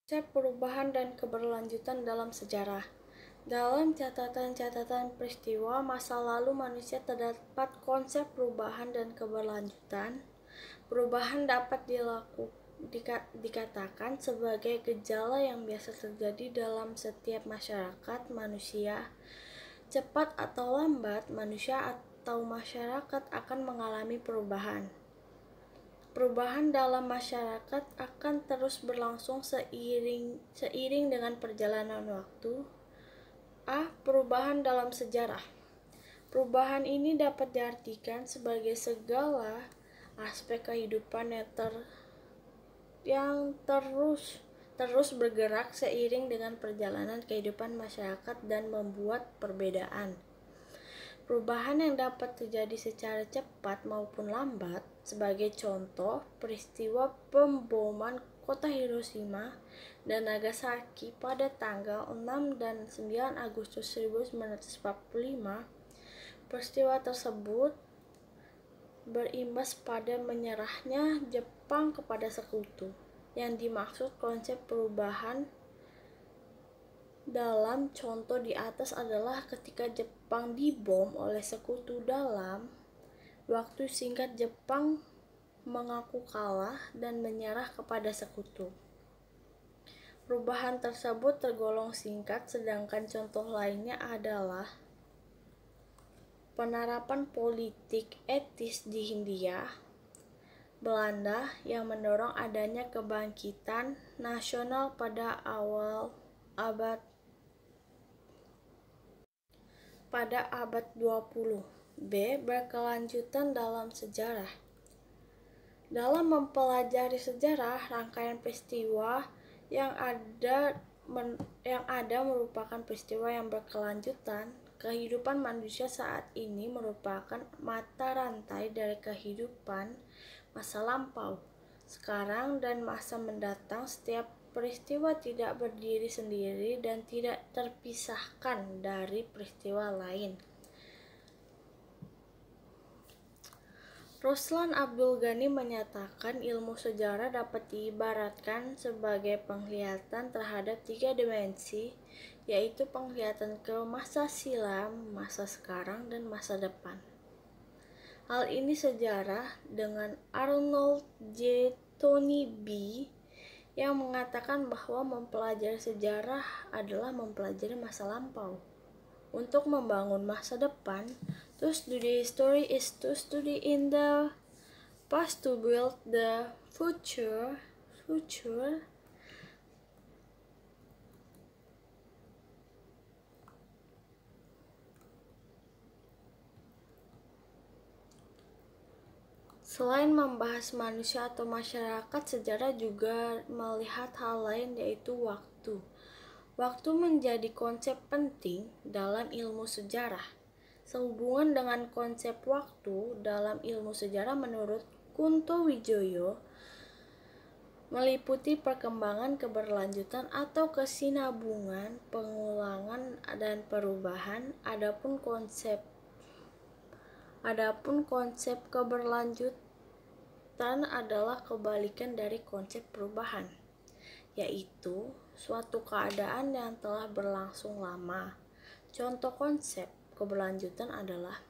Konsep perubahan dan keberlanjutan dalam sejarah. Dalam catatan-catatan peristiwa masa lalu manusia terdapat konsep perubahan dan keberlanjutan. Perubahan dapat dikatakan sebagai gejala yang biasa terjadi dalam setiap masyarakat manusia. Cepat atau lambat, manusia atau masyarakat akan mengalami perubahan. Perubahan dalam masyarakat akan terus berlangsung seiring dengan perjalanan waktu. Perubahan dalam sejarah. Perubahan ini dapat diartikan sebagai segala aspek kehidupan yang terus bergerak seiring dengan perjalanan kehidupan masyarakat dan membuat perbedaan. Perubahan yang dapat terjadi secara cepat maupun lambat, sebagai contoh peristiwa pemboman kota Hiroshima dan Nagasaki pada tanggal 6 dan 9 Agustus 1945. Peristiwa tersebut berimbas pada menyerahnya Jepang kepada sekutu. Yang dimaksud konsep perubahan dalam contoh di atas adalah ketika Jepang dibom oleh sekutu. Dalam waktu singkat Jepang mengaku kalah dan menyerah kepada sekutu. Perubahan tersebut tergolong singkat, sedangkan contoh lainnya adalah penerapan politik etis di Hindia Belanda yang mendorong adanya kebangkitan nasional pada awal abad 20. Berkelanjutan dalam sejarah. Dalam mempelajari sejarah, rangkaian peristiwa yang ada merupakan peristiwa yang berkelanjutan. Kehidupan manusia saat ini merupakan mata rantai dari kehidupan masa lampau, sekarang, dan masa mendatang. Setiap peristiwa tidak berdiri sendiri dan tidak terpisahkan dari peristiwa lain. Ruslan Abdul Ghani menyatakan ilmu sejarah dapat diibaratkan sebagai penglihatan terhadap 3 dimensi, yaitu penglihatan ke masa silam, masa sekarang, dan masa depan. Hal ini sejarah dengan Arnold J. Tony B. yang mengatakan bahwa mempelajari sejarah adalah mempelajari masa lampau. Untuk membangun masa depan, to study history is to study in the past to build the future. Selain membahas manusia atau masyarakat, sejarah juga melihat hal lain, yaitu waktu. Waktu menjadi konsep penting dalam ilmu sejarah. Sehubungan dengan konsep waktu dalam ilmu sejarah menurut Kunto Wijoyo meliputi perkembangan, keberlanjutan, atau kesinambungan, pengulangan, dan perubahan. Adapun konsep keberlanjutan adalah kebalikan dari konsep perubahan, yaitu suatu keadaan yang telah berlangsung lama. Contoh konsep keberlanjutan adalah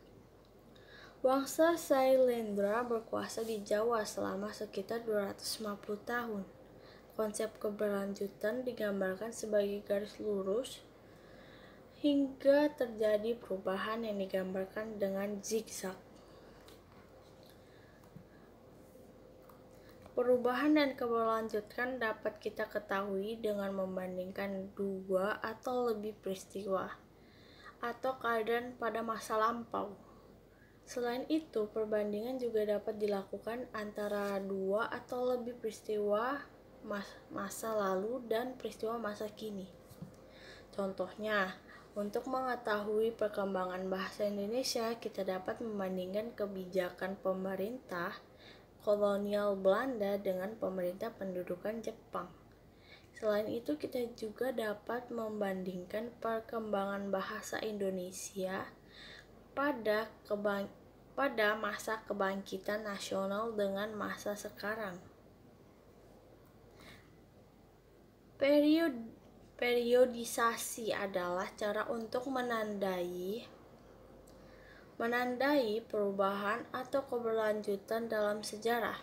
Wangsa Sailendra berkuasa di Jawa selama sekitar 250 tahun. Konsep keberlanjutan digambarkan sebagai garis lurus hingga terjadi perubahan yang digambarkan dengan zigzag. Perubahan dan keberlanjutan dapat kita ketahui dengan membandingkan 2 atau lebih peristiwa atau keadaan pada masa lampau. Selain itu, perbandingan juga dapat dilakukan antara 2 atau lebih peristiwa masa lalu dan peristiwa masa kini. Contohnya, untuk mengetahui perkembangan bahasa Indonesia, kita dapat membandingkan kebijakan pemerintah kolonial Belanda dengan pemerintah pendudukan Jepang. Selain itu, kita juga dapat membandingkan perkembangan bahasa Indonesia pada masa kebangkitan nasional dengan masa sekarang. Periodisasi adalah cara untuk menandai perubahan atau keberlanjutan dalam sejarah.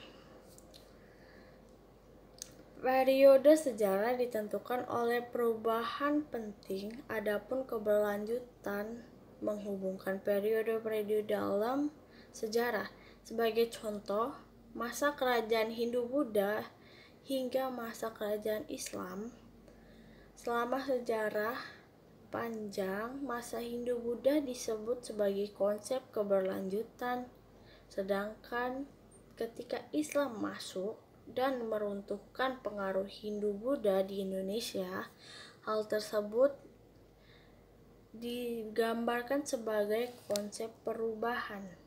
Periode sejarah ditentukan oleh perubahan penting, adapun keberlanjutan menghubungkan periode-periode dalam sejarah. Sebagai contoh, masa kerajaan Hindu-Buddha hingga masa kerajaan Islam. Selama sejarah panjang, masa Hindu-Buddha disebut sebagai konsep keberlanjutan, sedangkan ketika Islam masuk dan meruntuhkan pengaruh Hindu-Buddha di Indonesia, hal tersebut digambarkan sebagai konsep perubahan.